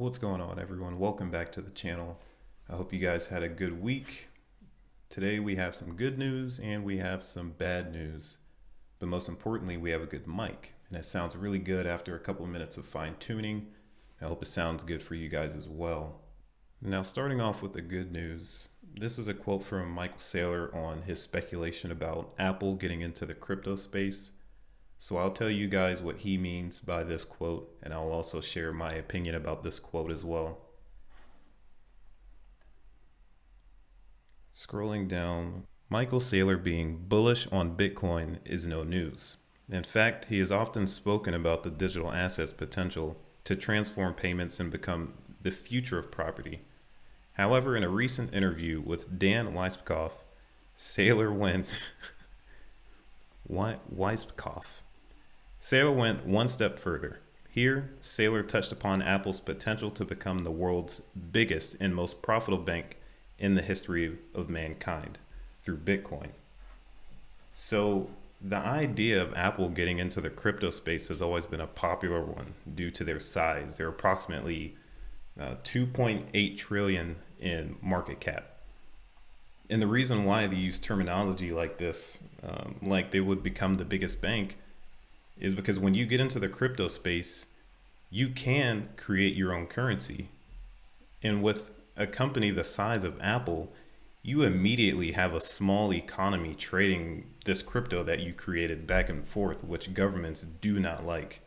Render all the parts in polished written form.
What's going on, everyone? Welcome back to the channel. I hope you guys had a good week. Today we have some good news and we have some bad news. But most importantly, we have a good mic. And it sounds really good after a couple of minutes of fine tuning. I hope it sounds good for you guys as well. Now, starting off with the good news, this is a quote from Michael Saylor on his speculation about Apple getting into the crypto space. So I'll tell you guys what he means by this quote, and I'll also share my opinion about this quote as well. Scrolling down, Michael Saylor being bullish on Bitcoin is no news. In fact, he has often spoken about the digital assets potential to transform payments and become the future of property. However, in a recent interview with Dan Weisskopf, Saylor went Saylor went one step further. Here, Saylor touched upon Apple's potential to become the world's biggest and most profitable bank in the history of mankind through Bitcoin. So, the idea of Apple getting into the crypto space has always been a popular one due to their size. They're approximately 2.8 trillion in market cap. And the reason why they use terminology like this, like they would become the biggest bank, is because when you get into the crypto space, you can create your own currency. And with a company the size of Apple, you immediately have a small economy trading this crypto that you created back and forth, which governments do not like.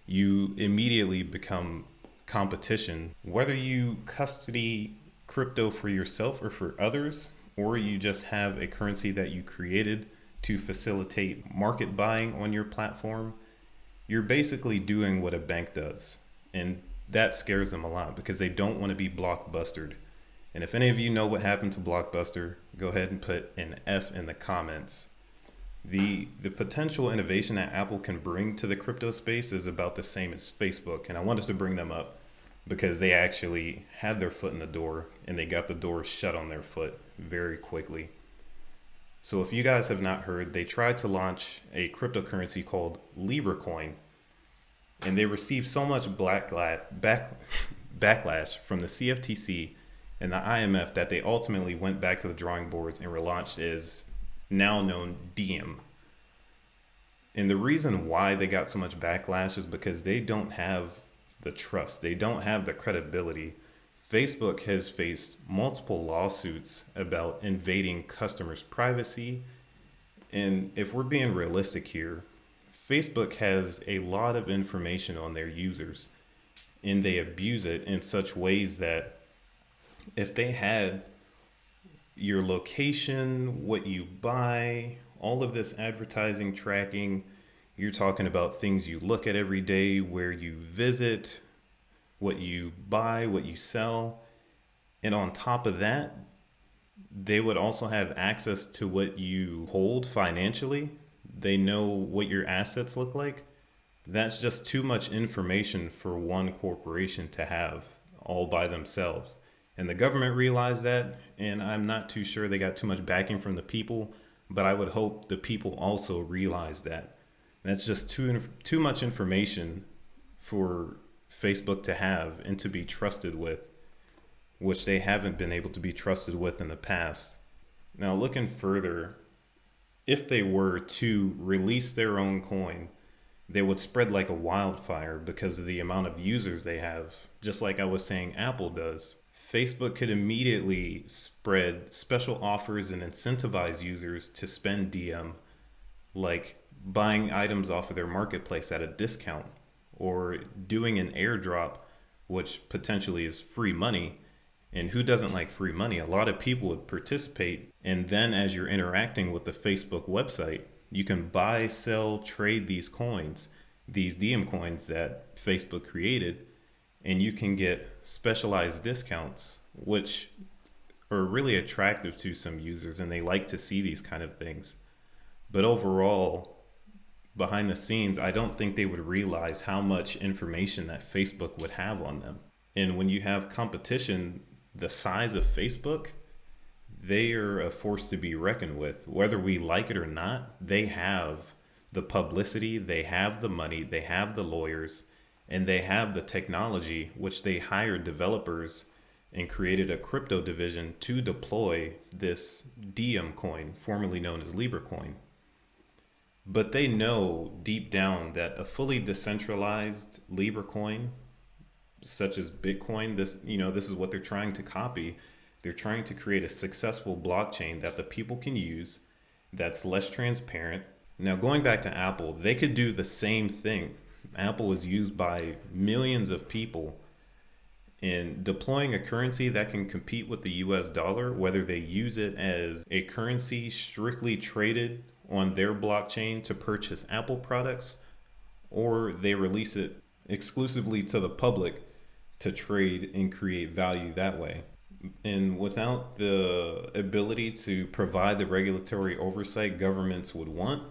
You immediately become competition, whether you custody crypto for yourself or for others, or you just have a currency that you created to facilitate market buying on your platform. You're basically doing what a bank does. And that scares them a lot because they don't want to be blockbustered. And if any of you know what happened to Blockbuster, go ahead and put an F in the comments. The potential innovation that Apple can bring to the crypto space is about the same as Facebook. And I wanted to bring them up because they actually had their foot in the door and they got the door shut on their foot very quickly. So if you guys have not heard, they tried to launch a cryptocurrency called Libra Coin, and they received so much backlash from the CFTC and the IMF that they ultimately went back to the drawing boards and relaunched as now known Diem. And the reason why they got so much backlash is because they don't have the trust, they don't have the credibility. Facebook has faced multiple lawsuits about invading customers' privacy. And if we're being realistic here, Facebook has a lot of information on their users and they abuse it in such ways that if they had your location, what you buy, all of this advertising tracking, you're talking about things you look at every day, where you visit, what you buy, what you sell. And on top of that, they would also have access to what you hold financially. They know what your assets look like. That's just too much information for one corporation to have all by themselves. And the government realized that, and I'm not too sure they got too much backing from the people, but I would hope the people also realize that. That's just too much information for Facebook to have and to be trusted with, which they haven't been able to be trusted with in the past. Now, looking further, if they were to release their own coin, they would spread like a wildfire because of the amount of users they have, just like I was saying Apple does. Facebook could immediately spread special offers and incentivize users to spend Diem, like buying items off of their marketplace at a discount, or doing an airdrop, which potentially is free money. And who doesn't like free money? A lot of people would participate. And then as you're interacting with the Facebook website, you can buy, sell, trade these coins, these Diem coins that Facebook created, and you can get specialized discounts, which are really attractive to some users, and they like to see these kind of things. But overall, behind the scenes, I don't think they would realize how much information that Facebook would have on them. And when you have competition the size of Facebook, they are a force to be reckoned with. Whether we like it or not, they have the publicity, they have the money, they have the lawyers, And they have the technology, which they hired developers and created a crypto division to deploy this Diem coin, formerly known as Libra coin. But they know deep down that a fully decentralized Libra coin, such as Bitcoin, this is what they're trying to copy. They're trying to create a successful blockchain that the people can use, that's less transparent. Now, going back to Apple, they could do the same thing. Apple is used by millions of people in deploying a currency that can compete with the US dollar, whether they use it as a currency strictly traded on their blockchain to purchase Apple products, or they release it exclusively to the public to trade and create value that way. And without the ability to provide the regulatory oversight governments would want,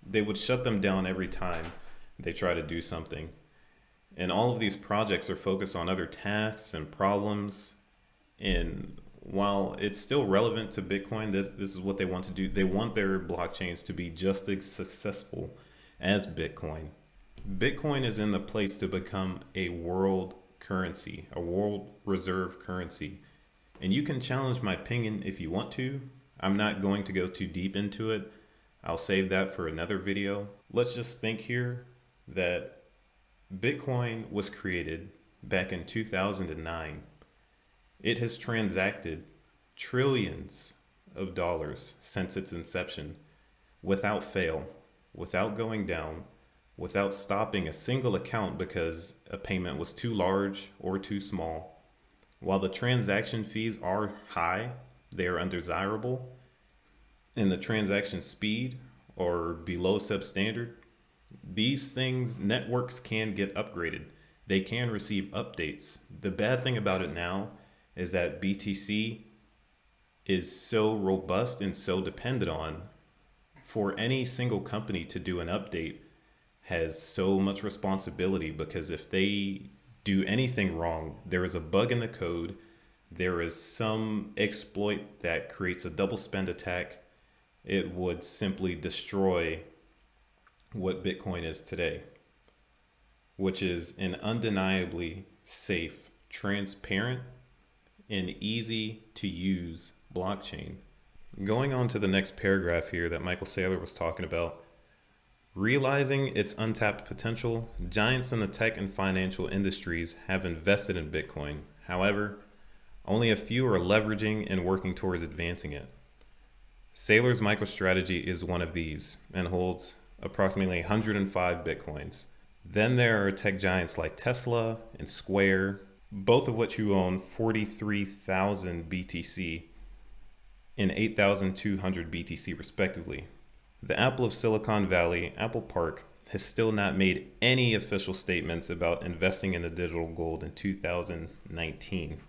they would shut them down every time they try to do something. And all of these projects are focused on other tasks and problems. And while it's still relevant to Bitcoin, this is what they want to do. They want their blockchains to be just as successful as Bitcoin. Bitcoin is in the place to become a world currency, a world reserve currency. And you can challenge my opinion if you want to. I'm not going to go too deep into it. I'll save that for another video. Let's just think here that Bitcoin was created back in 2009. It has transacted trillions of dollars since its inception without fail, without going down, without stopping a single account because a payment was too large or too small. While the transaction fees are high, they are undesirable, and the transaction speed are below substandard, these things, networks can get upgraded. They can receive updates. The bad thing about it now is that BTC is so robust and so dependent on, for any single company to do an update has so much responsibility, because if they do anything wrong, there is a bug in the code, there is some exploit that creates a double spend attack, it would simply destroy what Bitcoin is today, which is an undeniably safe, transparent, and easy to use blockchain. Going on to the next paragraph here that Michael Saylor was talking about, realizing its untapped potential, giants in the tech and financial industries have invested in Bitcoin. However, only a few are leveraging and working towards advancing it. Saylor's MicroStrategy is one of these and holds approximately 105 Bitcoins. Then there are tech giants like Tesla and Square, both of which who own 43,000 BTC and 8,200 BTC respectively. The Apple of Silicon Valley, Apple Park, has still not made any official statements about investing in the digital gold in 2019.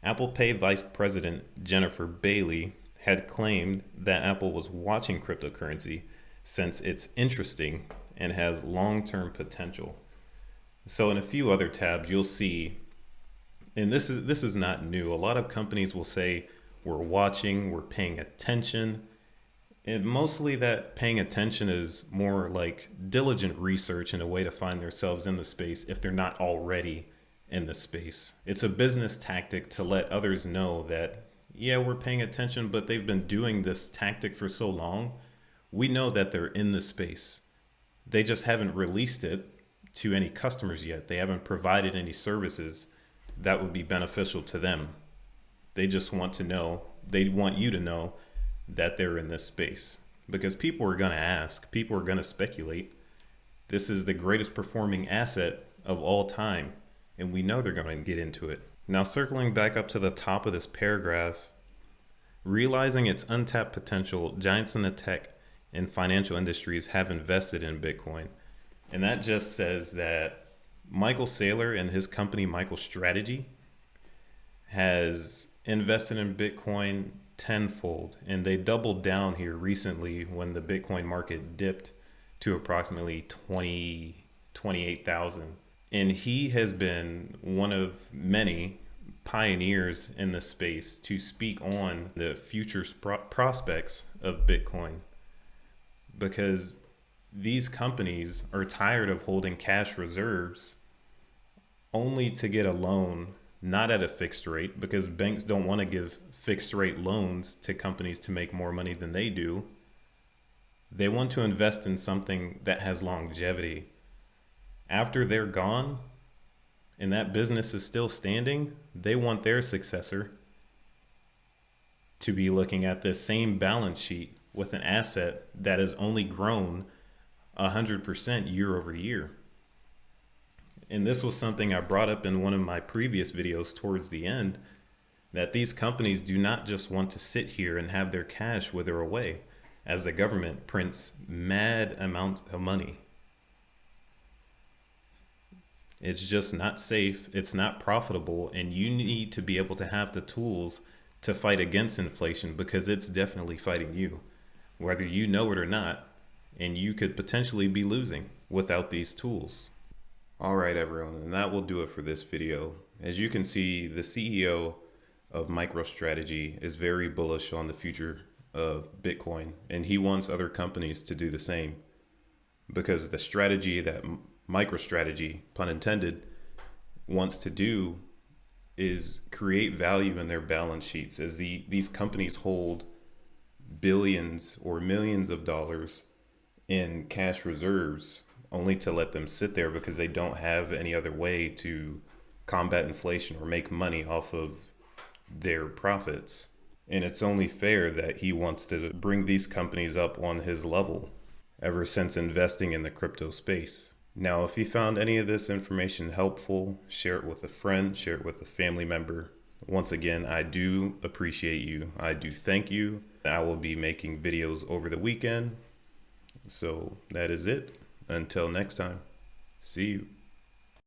Apple Pay Vice President Jennifer Bailey had claimed that Apple was watching cryptocurrency since it's interesting and has long-term potential. So in a few other tabs, you'll see, and this is not new. A lot of companies will say, we're watching, we're paying attention. And mostly that paying attention is more like diligent research and a way to find themselves in the space if they're not already in the space. It's a business tactic to let others know that, yeah, we're paying attention, but they've been doing this tactic for so long. We know that they're in the space. They just haven't released it to any customers yet. They haven't provided any services that would be beneficial to them. They just want to know, they want you to know that they're in this space, because people are going to ask, people are going to speculate. This is the greatest performing asset of all time, and we know they're going to get into it. Now, circling back up to the top of this paragraph, realizing its untapped potential, giants in the tech and financial industries have invested in Bitcoin. And that just says that Michael Saylor and his company MicroStrategy has invested in Bitcoin tenfold, and they doubled down here recently when the Bitcoin market dipped to approximately 28,000. And he has been one of many pioneers in the space to speak on the future prospects of Bitcoin, because These companies are tired of holding cash reserves only to get a loan not at a fixed rate, because banks don't want to give fixed rate loans to companies to make more money than they do. They want to invest in something that has longevity. After they're gone and that business is still standing, they want their successor to be looking at this same balance sheet with an asset that has only grown 100% year over year. And this was something I brought up in one of my previous videos towards the end, that these companies do not just want to sit here and have their cash wither away as the government prints mad amounts of money. It's just not safe, it's not profitable, and you need to be able to have the tools to fight against inflation, because it's definitely fighting you, whether you know it or not, and you could potentially be losing without these tools. All right, everyone, and that will do it for this video. As you can see, the CEO of MicroStrategy is very bullish on the future of Bitcoin, and he wants other companies to do the same, because the strategy that MicroStrategy, pun intended, wants to do is create value in their balance sheets, as these companies hold billions or millions of dollars in cash reserves only to let them sit there because they don't have any other way to combat inflation or make money off of their profits. And it's only fair that he wants to bring these companies up on his level ever since investing in the crypto space. Now, if you found any of this information helpful, share it with a friend, share it with a family member. Once again, I do appreciate you. I do thank you. I will be making videos over the weekend. So that is it. Until next time, see you.